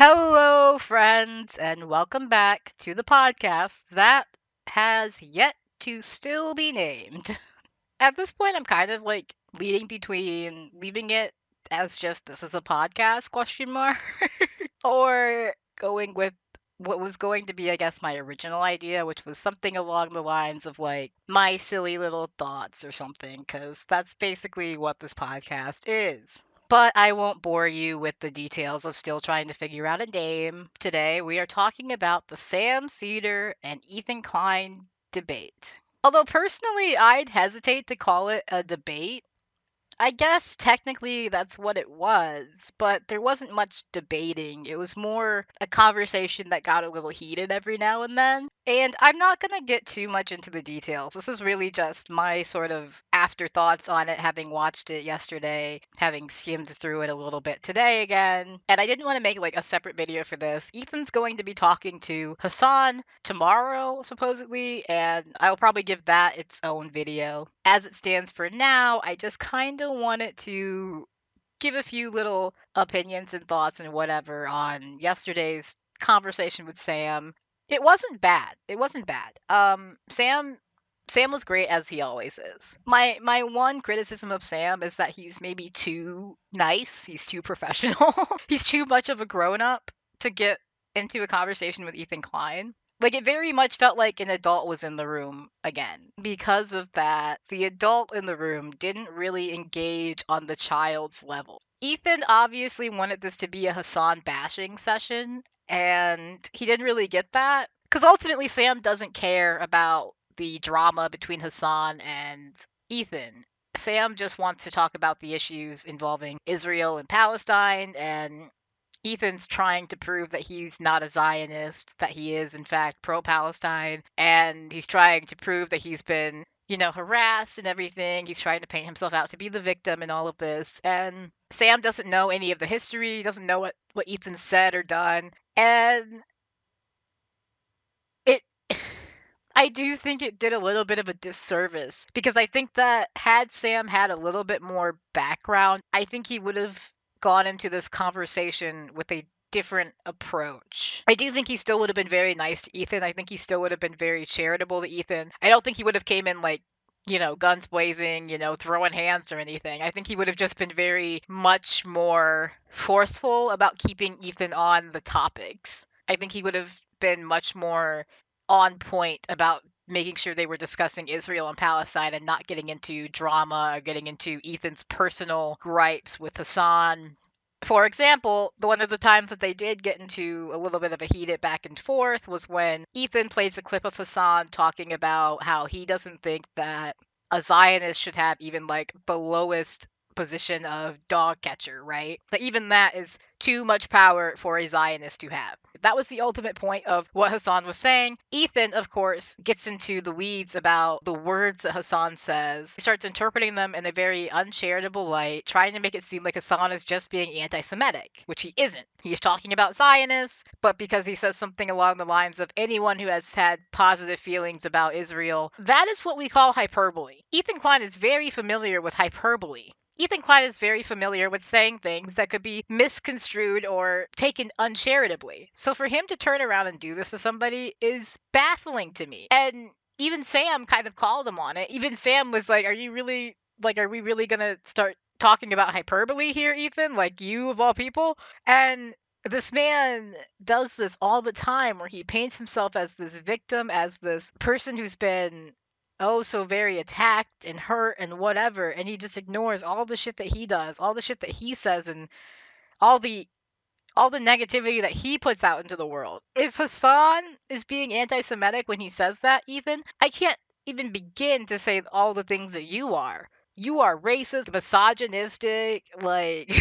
Hello, friends, and welcome back to the podcast that has yet to still be named. At this point, I'm kind of like leading between leaving it as just this is a podcast question mark or going with what was going to be, I guess, my original idea, which was something along the lines of like my silly little thoughts or something, because that's basically what this podcast is. But I won't bore you with the details of still trying to figure out a name. Today, we are talking about the Sam Seder and Ethan Klein debate. Although personally, I'd hesitate to call it a debate. I guess technically that's what it was, but there wasn't much debating. It was more a conversation that got a little heated every now and then. And I'm not going to get too much into the details. This is really just my sort of afterthoughts on it, having watched it yesterday, having skimmed through it a little bit today again. And I didn't want to make like a separate video for this. Ethan's going to be talking to Hassan tomorrow, supposedly, and I'll probably give that its own video. As it stands for now, I just kind of wanted to give a few little opinions and thoughts and whatever on yesterday's conversation with Sam. It wasn't bad. It wasn't bad. Sam was great as he always is. My one criticism of Sam is that he's maybe too nice. He's too professional. He's too much of a grown up to get into a conversation with Ethan Klein. Like, it very much felt like an adult was in the room again. Because of that, the adult in the room didn't really engage on the child's level. Ethan obviously wanted this to be a Hassan bashing session, and he didn't really get that. Because ultimately, Sam doesn't care about the drama between Hassan and Ethan. Sam just wants to talk about the issues involving Israel and Palestine, and Ethan's trying to prove that he's not a Zionist, that he is, in fact, pro Palestine, and he's trying to prove that he's been, harassed and everything. He's trying to paint himself out to be the victim in all of this. And Sam doesn't know any of the history, doesn't know what Ethan said or done. And it. I do think it did a little bit of a disservice because I think that had Sam had a little bit more background, I think he would have gone into this conversation with a different approach. I do think he still would have been very nice to Ethan. I think he still would have been very charitable to Ethan. I don't think he would have came in like, guns blazing, throwing hands or anything. I think he would have just been very much more forceful about keeping Ethan on the topics. I think he would have been much more on point about making sure they were discussing Israel and Palestine and not getting into drama or getting into Ethan's personal gripes with Hassan. For example, one of the times that they did get into a little bit of a heated back and forth was when Ethan plays a clip of Hassan talking about how he doesn't think that a Zionist should have even like the lowest position of dog catcher, right? That even that is too much power for a Zionist to have. That was the ultimate point of what Hassan was saying. Ethan, of course, gets into the weeds about the words that Hassan says. He starts interpreting them in a very uncharitable light, trying to make it seem like Hassan is just being anti Semitic, which he isn't. He's talking about Zionists, but because he says something along the lines of anyone who has had positive feelings about Israel, that is what we call hyperbole. Ethan Klein is very familiar with hyperbole. Ethan Klein is very familiar with saying things that could be misconstrued or taken uncharitably. So for him to turn around and do this to somebody is baffling to me. And even Sam kind of called him on it. Even Sam was like, are we really going to start talking about hyperbole here, Ethan? Like, you of all people? And this man does this all the time where he paints himself as this victim, as this person who's been so very attacked and hurt and whatever, and he just ignores all the shit that he does, all the shit that he says, and all the negativity that he puts out into the world. If Hassan is being anti-Semitic when he says that, Ethan, I can't even begin to say all the things that you are. You are racist, misogynistic, like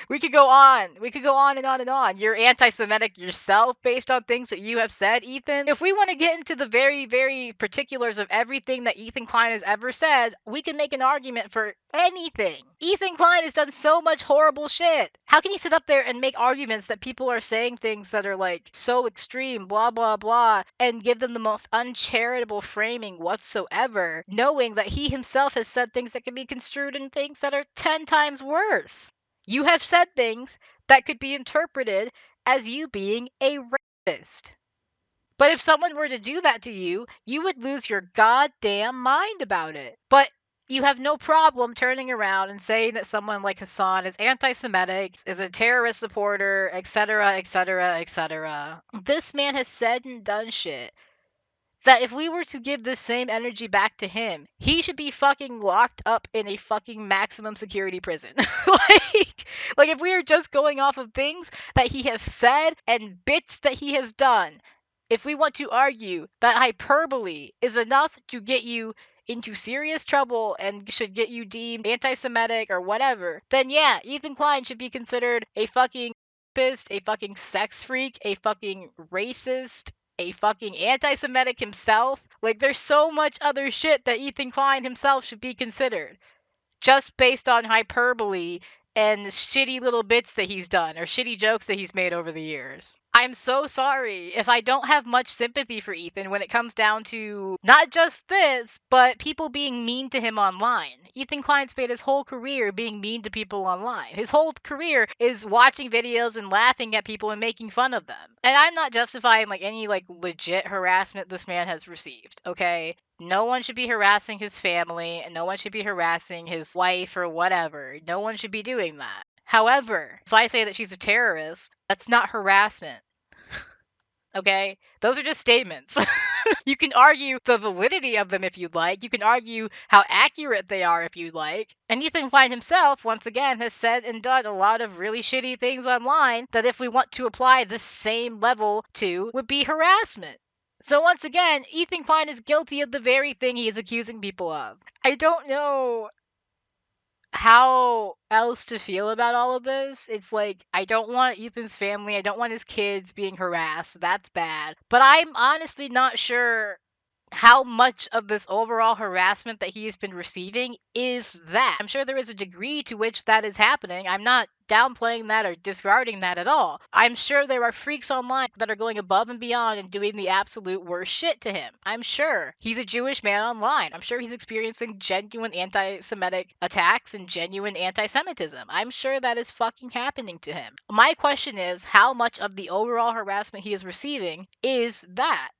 we could go on. We could go on and on and on. You're anti-Semitic yourself based on things that you have said, Ethan. If we want to get into the very, very particulars of everything that Ethan Klein has ever said, we can make an argument for anything. Ethan Klein has done so much horrible shit. How can you sit up there and make arguments that people are saying things that are like so extreme, blah, blah, blah, and give them the most uncharitable framing whatsoever, knowing that he himself has said things that can be construed in things that are 10 times worse? You have said things that could be interpreted as you being a rapist. But if someone were to do that to you, you would lose your goddamn mind about it. But you have no problem turning around and saying that someone like Hassan is anti-Semitic, is a terrorist supporter, etc., etc., etc. This man has said and done shit that if we were to give this same energy back to him, he should be fucking locked up in a fucking maximum security prison. like if we are just going off of things that he has said and bits that he has done, if we want to argue that hyperbole is enough to get you into serious trouble and should get you deemed anti-Semitic or whatever, then yeah, Ethan Klein should be considered a fucking rapist, a fucking sex freak, a fucking racist, a fucking anti-Semitic himself. Like, there's so much other shit that Ethan Klein himself should be considered, just based on hyperbole and shitty little bits that he's done, or shitty jokes that he's made over the years. I'm so sorry if I don't have much sympathy for Ethan when it comes down to not just this, but people being mean to him online. Ethan Klein spent his whole career being mean to people online. His whole career is watching videos and laughing at people and making fun of them. And I'm not justifying like any like legit harassment this man has received, okay? No one should be harassing his family, and no one should be harassing his wife or whatever. No one should be doing that. However, if I say that she's a terrorist, that's not harassment. Okay? Those are just statements. You can argue the validity of them if you'd like. You can argue how accurate they are if you'd like. And Ethan Klein himself, once again, has said and done a lot of really shitty things online that if we want to apply the same level to, would be harassment. So once again, Ethan Klein is guilty of the very thing he is accusing people of. I don't know how else to feel about all of this. It's like, I don't want Ethan's family, I don't want his kids being harassed. That's bad. But I'm honestly not sure how much of this overall harassment that he has been receiving is that. I'm sure there is a degree to which that is happening. I'm not downplaying that or discarding that at all. I'm sure there are freaks online that are going above and beyond and doing the absolute worst shit to him. I'm sure he's a Jewish man online. I'm sure he's experiencing genuine anti-Semitic attacks and genuine anti-Semitism. I'm sure that is fucking happening to him. My question is, how much of the overall harassment he is receiving is that?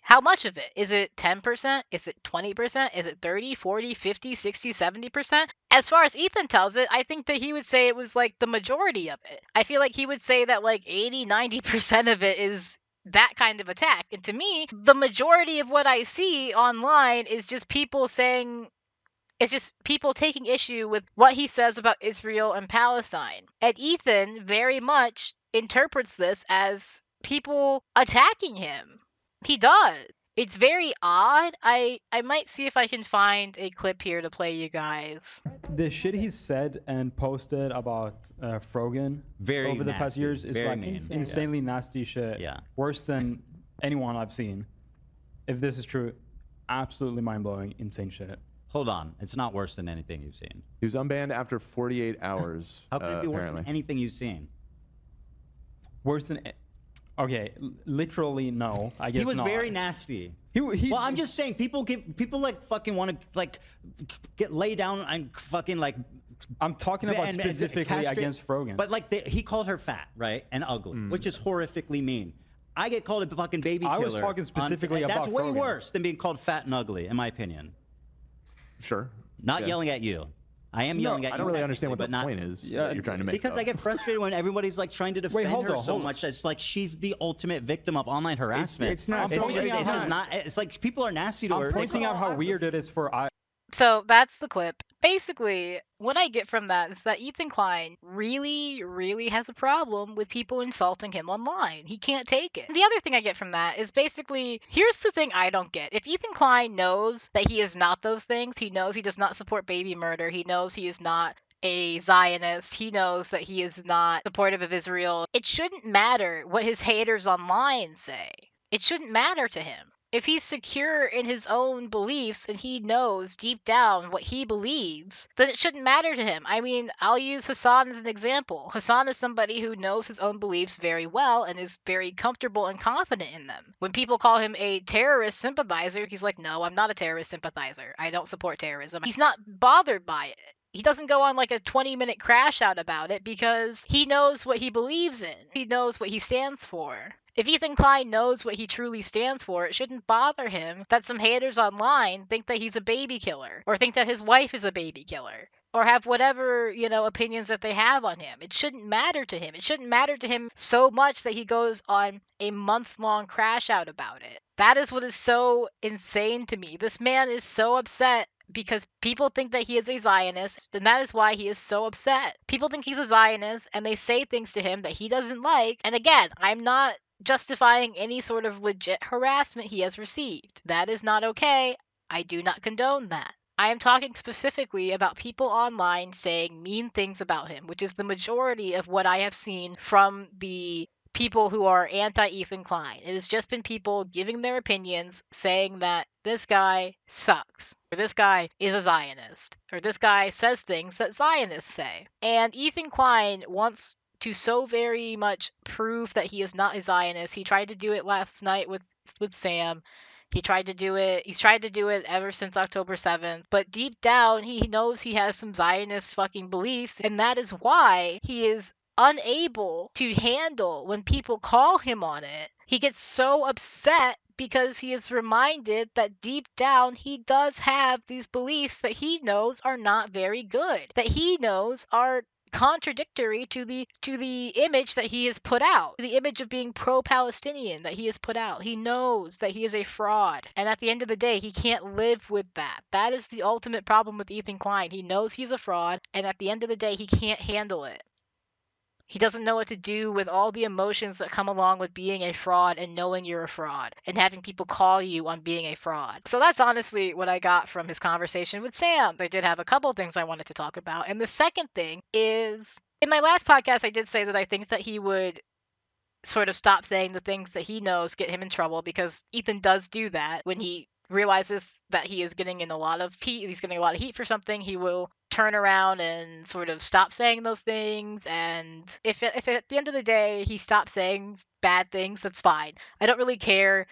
How much of it? Is it 10%? Is it 20%? Is it 30, 40, 50, 60, 70%? As far as Ethan tells it, I think that he would say it was like the majority of it. I feel like he would say that like 80, 90% of it is that kind of attack. And to me, the majority of what I see online is just people saying, it's just people taking issue with what he says about Israel and Palestine. And Ethan very much interprets this as people attacking him. He does. It's very odd. I might see if I can find a clip here to play you guys. The shit he's said and posted about Frogan over the past years is like insanely nasty shit. Yeah. Worse than anyone I've seen. If this is true, absolutely mind-blowing, insane shit. Hold on. It's not worse than anything you've seen. He was unbanned after 48 hours. How could it be worse apparently. than anything you've seen? Worse than... Okay, literally no. I guess He was not. very nasty. Well, I'm just saying, people like fucking want to like get lay down and fucking like. I'm talking about and specifically castrate- against Frogan. But like he called her fat, right, and ugly, which is horrifically mean. I get called a fucking baby killer. I was talking specifically about That's way Frogan. worse than being called fat and ugly, in my opinion. Sure. Not yelling at you. I am yelling at you. I don't really understand what the but not, point is that you're trying to make. Because I get frustrated when everybody's like trying to defend her so much. It's like she's the ultimate victim of online harassment. It's not. It's just not. It's like people are nasty to her. I'm pointing out how weird it is for. So that's the clip. Basically, what I get from that is that Ethan Klein really, really has a problem with people insulting him online. He can't take it. The other thing I get from that is basically, here's the thing I don't get. If Ethan Klein knows that he is not those things, he knows he does not support baby murder, he knows he is not a Zionist, he knows that he is not supportive of Israel, it shouldn't matter what his haters online say. It shouldn't matter to him. If he's secure in his own beliefs and he knows deep down what he believes, then it shouldn't matter to him. I mean, I'll use Hassan as an example. Hassan is somebody who knows his own beliefs very well and is very comfortable and confident in them. When people call him a terrorist sympathizer, he's like, no, I'm not a terrorist sympathizer. I don't support terrorism. He's not bothered by it. He doesn't go on like a 20-minute crash out about it because he knows what he believes in. He knows what he stands for. If Ethan Klein knows what he truly stands for, it shouldn't bother him that some haters online think that he's a baby killer, or think that his wife is a baby killer, or have whatever, opinions that they have on him. It shouldn't matter to him. It shouldn't matter to him so much that he goes on a month-long crash out about it. That is what is so insane to me. This man is so upset because people think that he is a Zionist, and that is why he is so upset. People think he's a Zionist, and they say things to him that he doesn't like. And again, I'm not justifying any sort of legit harassment he has received. That is not okay. I do not condone that. I am talking specifically about people online saying mean things about him, which is the majority of what I have seen from the people who are anti-Ethan Klein. It has just been people giving their opinions, saying that this guy sucks, or this guy is a Zionist, or this guy says things that Zionists say. And Ethan Klein wants to so very much prove that he is not a Zionist. He tried to do it last night with Sam. He's tried to do it ever since October 7th. But deep down, he knows he has some Zionist fucking beliefs, and that is why he is unable to handle when people call him on it. He gets so upset because he is reminded that deep down he does have these beliefs that he knows are not very good, that he knows are contradictory to the image that he has put out, the image of being pro-Palestinian that he has put out. He knows that he is a fraud, and at the end of the day, he can't live with that. That is the ultimate problem with Ethan Klein. He knows he's a fraud, and at the end of the day, he can't handle it. He doesn't know what to do with all the emotions that come along with being a fraud and knowing you're a fraud and having people call you on being a fraud. So that's honestly what I got from his conversation with Sam. I did have a couple of things I wanted to talk about. And the second thing is, in my last podcast, I did say that I think that he would sort of stop saying the things that he knows get him in trouble, because Ethan does do that. When he realizes that he is getting in a lot of heat, he's getting a lot of heat for something, he will turn around and sort of stop saying those things. And if at the end of the day he stops saying bad things, that's fine. I don't really care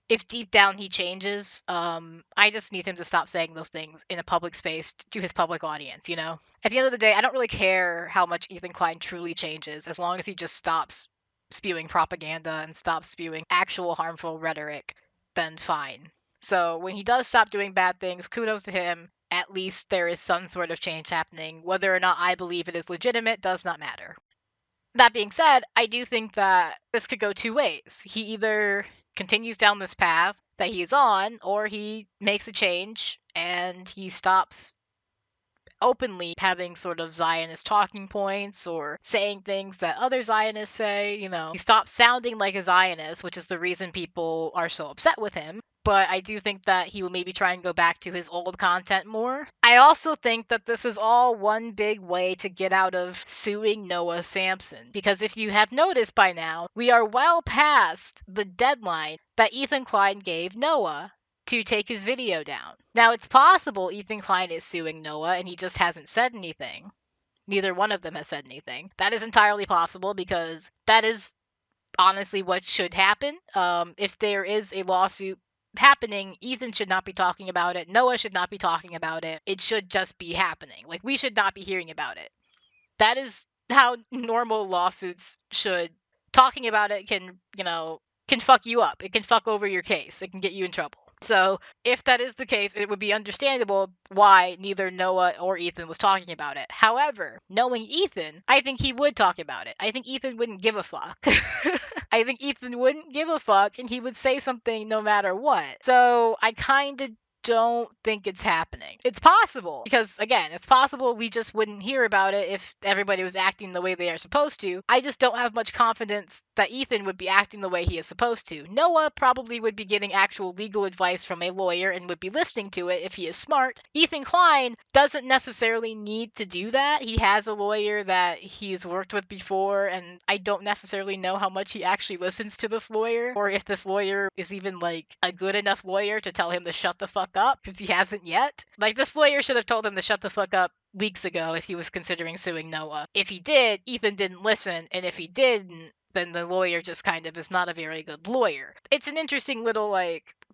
if deep down he changes. I just need him to stop saying those things in a public space to his public audience, At the end of the day, I don't really care how much Ethan Klein truly changes, as long as he just stops spewing propaganda and stops spewing actual harmful rhetoric, then fine. So when he does stop doing bad things, kudos to him. At least there is some sort of change happening. Whether or not I believe it is legitimate does not matter. That being said, I do think that this could go two ways. He either continues down this path that he is on, or he makes a change and he stops openly having sort of Zionist talking points or saying things that other Zionists say. He stops sounding like a Zionist, which is the reason people are so upset with him. But I do think that he will maybe try and go back to his old content more. I also think that this is all one big way to get out of suing Noah Samsen. Because if you have noticed by now, we are well past the deadline that Ethan Klein gave Noah to take his video down. Now, it's possible Ethan Klein is suing Noah and he just hasn't said anything. Neither one of them has said anything. That is entirely possible, because that is honestly what should happen. If there is a lawsuit happening, Ethan should not be talking about it. Noah should not be talking about it. It should just be happening. Like, we should not be hearing about it. That is how normal lawsuits should. Talking about it can fuck you up. It can fuck over your case. It can get you in trouble. So if that is the case, it would be understandable why neither Noah or Ethan was talking about it. However, knowing Ethan, I think he would talk about it. I think Ethan wouldn't give a fuck. I think Ethan wouldn't give a fuck, and he would say something no matter what. So I kind of don't think it's happening. It's possible, because again, it's possible we just wouldn't hear about it if everybody was acting the way they are supposed to. I just don't have much confidence that Ethan would be acting the way he is supposed to. Noah probably would be getting actual legal advice from a lawyer and would be listening to it if he is smart. Ethan Klein doesn't necessarily need to do that. He has a lawyer that he's worked with before, and I don't necessarily know how much he actually listens to this lawyer, or if this lawyer is even like a good enough lawyer to tell him to shut the fuck up, because he hasn't yet. Like, this lawyer should have told him to shut the fuck up weeks ago if he was considering suing Noah. If he did, Ethan didn't listen, and if he didn't, then the lawyer just kind of is not a very good lawyer. It's an interesting little,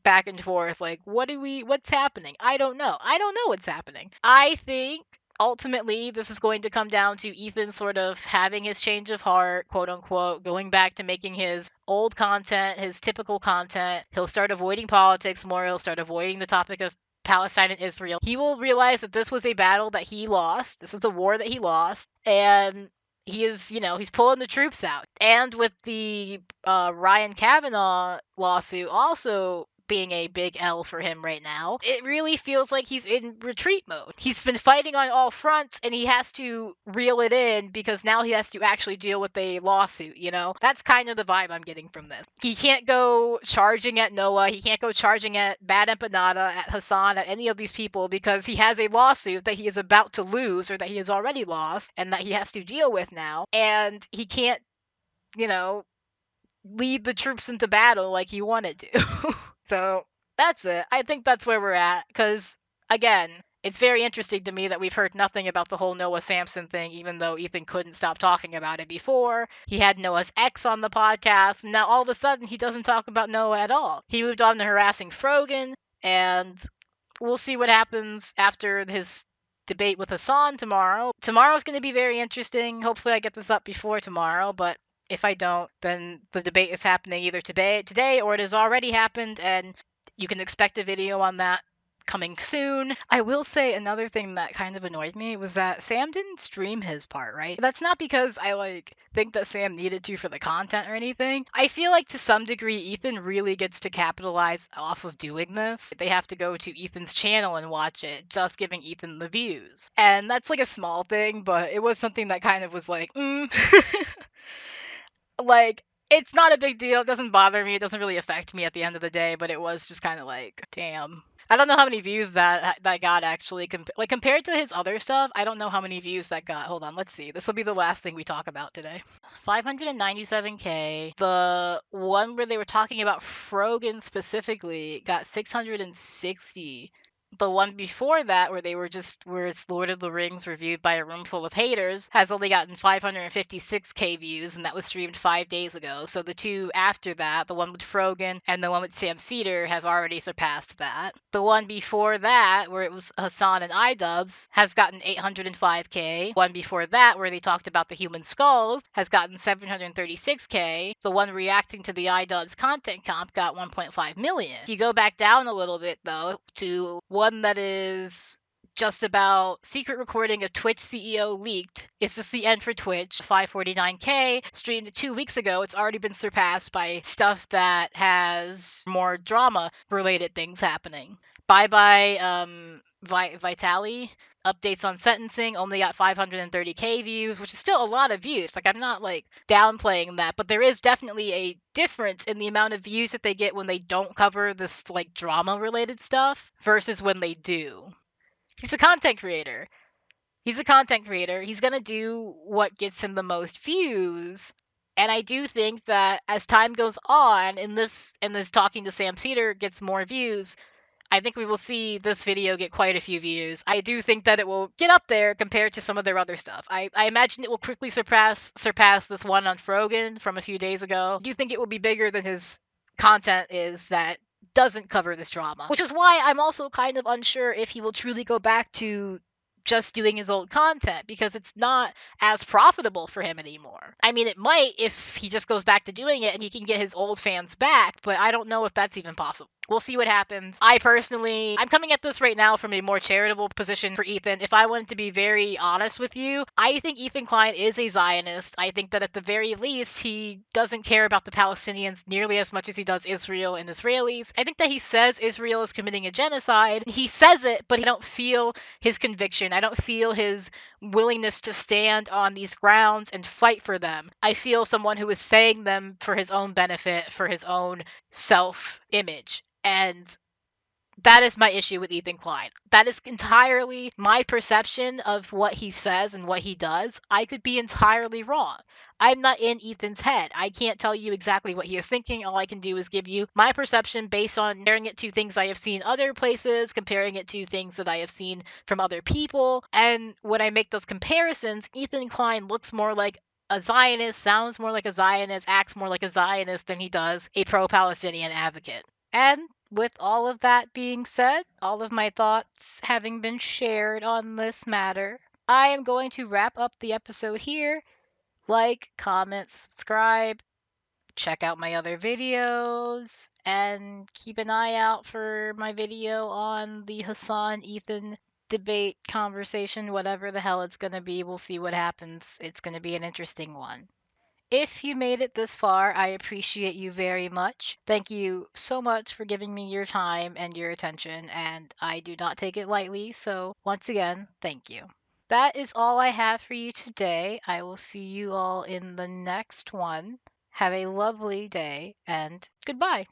back and forth, what's happening? I don't know. I don't know what's happening. I think ultimately, this is going to come down to Ethan sort of having his change of heart, quote unquote, going back to making his old content, his typical content. He'll start avoiding politics more. He'll start avoiding the topic of Palestine and Israel. He will realize that this was a battle that he lost. This is a war that he lost. And he is, he's pulling the troops out. And with the Ryan Kavanaugh lawsuit also being a big L for him right now, it really feels like he's in retreat mode. He's been fighting on all fronts and he has to reel it in because now he has to actually deal with a lawsuit, That's kind of the vibe I'm getting from this. He can't go charging at Noah, he can't go charging at Bad Empanada, at Hassan, at any of these people because he has a lawsuit that he is about to lose or that he has already lost and that he has to deal with now. And he can't, lead the troops into battle like he wanted to. So that's it. I think that's where we're at. Because, again, it's very interesting to me that we've heard nothing about the whole Noah Samson thing, even though Ethan couldn't stop talking about it before. He had Noah's ex on the podcast. And now all of a sudden, he doesn't talk about Noah at all. He moved on to harassing Frogan. And we'll see what happens after his debate with Hassan tomorrow. Tomorrow's going to be very interesting. Hopefully I get this up before tomorrow, but if I don't, then the debate is happening either today or it has already happened, and you can expect a video on that coming soon. I will say another thing that kind of annoyed me was that Sam didn't stream his part, right? That's not because I think that Sam needed to for the content or anything. I feel like to some degree Ethan really gets to capitalize off of doing this. They have to go to Ethan's channel and watch it, just giving Ethan the views. And that's a small thing, but it was something that kind of was it's not a big deal. It doesn't bother me. It doesn't really affect me at the end of the day, but it was just kind of damn. I don't know how many views that got actually. Compared to his other stuff, I don't know how many views that got. Hold on, let's see. This will be the last thing we talk about today. 597K. The one where they were talking about Frogan specifically got 660. The one before that, where it's Lord of the Rings reviewed by a room full of haters, has only gotten 556K views, and that was streamed 5 days ago. So the two after that, the one with Frogan and the one with Sam Seder, have already surpassed that. The one before that, where it was Hassan and iDubbbz, has gotten 805K. One before that, where they talked about the human skulls, has gotten 736K. The one reacting to the iDubbbz content comp got 1.5 million. If you go back down a little bit, though, to one that is just about secret recording of Twitch CEO leaked. Is this the end for Twitch? 549K, streamed 2 weeks ago. It's already been surpassed by stuff that has more drama-related things happening. Bye-bye, Vitali. Updates on sentencing only got 530K views, which is still a lot of views. I'm not downplaying that, but there is definitely a difference in the amount of views that they get when they don't cover this drama related stuff versus when they do. He's a content creator. He's going to do what gets him the most views. And I do think that as time goes on and this talking to Sam Seder gets more views, I think we will see this video get quite a few views. I do think that it will get up there compared to some of their other stuff. I imagine it will quickly surpass this one on Frogan from a few days ago. I do think it will be bigger than his content is that doesn't cover this drama. Which is why I'm also kind of unsure if he will truly go back to just doing his old content, because it's not as profitable for him anymore. I mean, it might if he just goes back to doing it and he can get his old fans back, but I don't know if that's even possible. We'll see what happens. I'm coming at this right now from a more charitable position for Ethan. If I wanted to be very honest with you, I think Ethan Klein is a Zionist. I think that at the very least, he doesn't care about the Palestinians nearly as much as he does Israel and Israelis. I think that he says Israel is committing a genocide. He says it, but I don't feel his conviction. I don't feel his willingness to stand on these grounds and fight for them. I feel someone who is saying them for his own benefit, for his own self-image. And that is my issue with Ethan Klein. That is entirely my perception of what he says and what he does. I could be entirely wrong. I'm not in Ethan's head. I can't tell you exactly what he is thinking. All I can do is give you my perception based on comparing it to things I have seen other places, comparing it to things that I have seen from other people. And when I make those comparisons, Ethan Klein looks more like a Zionist, sounds more like a Zionist, acts more like a Zionist than he does a pro-Palestinian advocate. And with all of that being said, all of my thoughts having been shared on this matter, I am going to wrap up the episode here. Like, comment, subscribe, check out my other videos, and keep an eye out for my video on the Hassan Ethan debate conversation, whatever the hell it's going to be. We'll see what happens. It's going to be an interesting one. If you made it this far, I appreciate you very much. Thank you so much for giving me your time and your attention, and I do not take it lightly, so once again, thank you. That is all I have for you today. I will see you all in the next one. Have a lovely day, and goodbye.